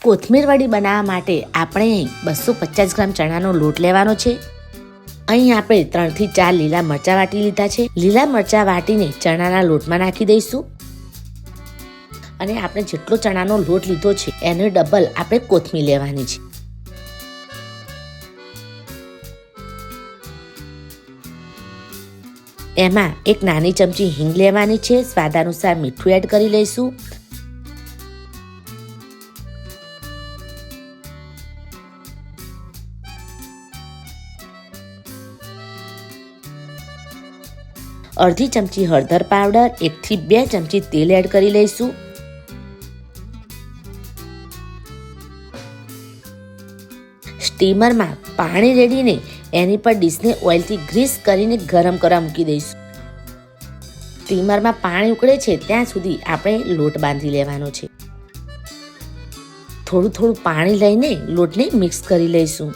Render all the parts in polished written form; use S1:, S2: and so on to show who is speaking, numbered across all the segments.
S1: કોથમીર વડી બનાવવા માટે આપણે અહીં 250 ગ્રામ ચણાનો લોટ લેવાનો છે. અહીં આપણે 3 થી 4 લીલા મરચાં વાટી લીધા છે. લીલા મરચાં વાટીને ચણાના લોટમાં નાખી દઈશું. અને આપણે જેટલો ચણાનો લોટ લીધો છે એનો ડબલ આપણે કોથમીર લેવાની છે. એમાં એક નાની ચમચી હિંગ લેવાની છે. સ્વાદ અનુસાર મીઠું એડ કરી લઈશું. અડધી ચમચી હળદર પાવડર, 1 થી 2 ચમચી તેલ એડ કરી લઈશું. સ્ટીમરમાં પાણી રેડીને એની પર ડીશને ઓઇલથી ગ્રીસ કરીને ગરમ કરવા મૂકી દઈશું. સ્ટીમરમાં પાણી ઉકળે છે ત્યાં સુધી આપણે લોટ બાંધી લેવાનો છે. થોડું થોડું પાણી લઈને લોટને મિક્સ કરી લઈશું.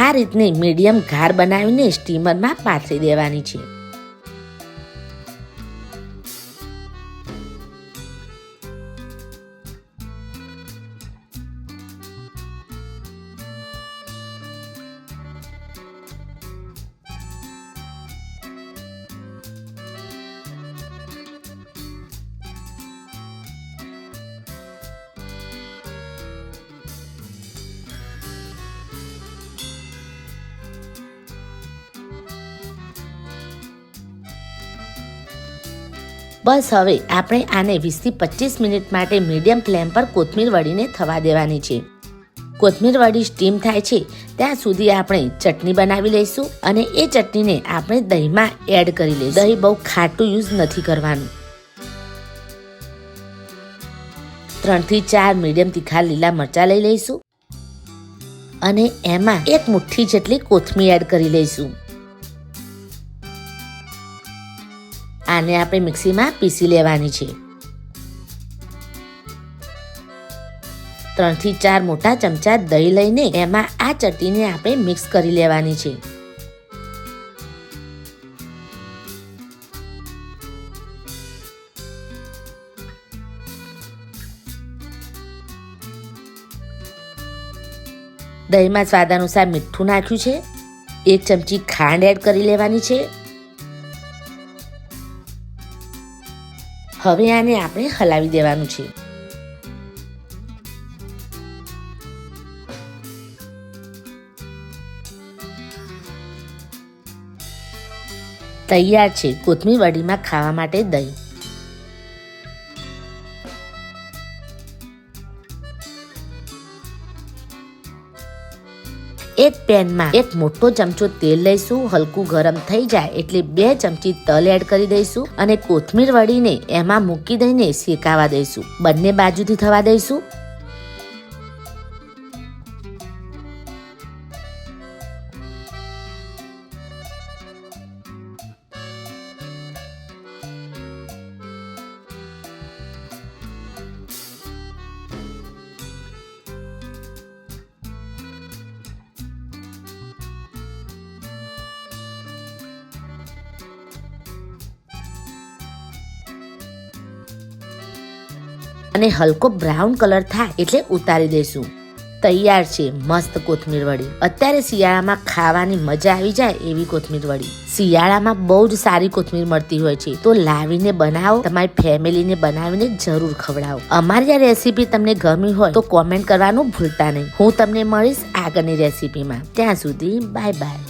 S1: આ રીતને મીડિયમ ઘાર બનાવીને સ્ટીમરમાં પાથરી દેવાની છે. બસ હવે આપણે આને 20 થી 25 મિનિટ માટે મીડિયમ ફ્લેમ પર કોથમીર વડીને થવા દેવાની છે. કોથમીર વડી સ્ટીમ થાય છે ત્યાં સુધી આપણે ચટણી બનાવી લઈશું. અને એ ચટણીને આપણે દહીંમાં એડ કરી લઈશું. દહીં બહુ ખાટું યુઝ નથી કરવાનું. 3 થી 4 મીડિયમ તીખા લીલા મરચાં લઈ લઈશું. અને એમાં 1 મુઠ્ઠી જેટલી કોથમીર એડ કરી લઈશું. આને આપણે મિક્સીમાં પીસી લેવાની છે. 3 થી 4 મોટા ચમચા દહીં લઈને એમાં આ ચટણીને આપણે મિક્સ કરી લેવાની છે. દહીંમાં સ્વાદ અનુસાર મીઠું નાખ્યું છે. 1 ચમચી ખાંડ એડ કરી લેવાની છે. હવે આને આપણે હલાવી દેવાનું છે. તૈયાર છે કોથમીર વડીમાં ખાવા માટે દહીં. એક પેનમાં 1 મોટો ચમચો તેલ લઈશું. હલકું ગરમ થઈ જાય એટલે 2 ચમચી તલ એડ કરી દઈશું. અને કોથમીર વડીને એમાં મૂકી દઈને શેકાવા દઈશું. બંને બાજુથી થવા દઈશું. અને હલકો બ્રાઉન કલર થાય એટલે ઉતારી દઈશું. તૈયાર છે મસ્ત કોથમીર વડી. અત્યારે શિયાળામાં ખાવાની મજા આવી જાય એવી કોથમીર વડી. શિયાળામાં બહુ જ સારી કોથમીર મળતી હોય છે, તો લાવીને બનાવો. તમારી ફેમિલીને બનાવીને જરૂર ખવડાવો. અમારી આ રેસીપી તમને ગમી હોય તો કોમેન્ટ કરવાનું ભૂલતા નહીં. હું તમને મળીશ આગળની રેસીપીમાં. ત્યાં સુધી બાય બાય.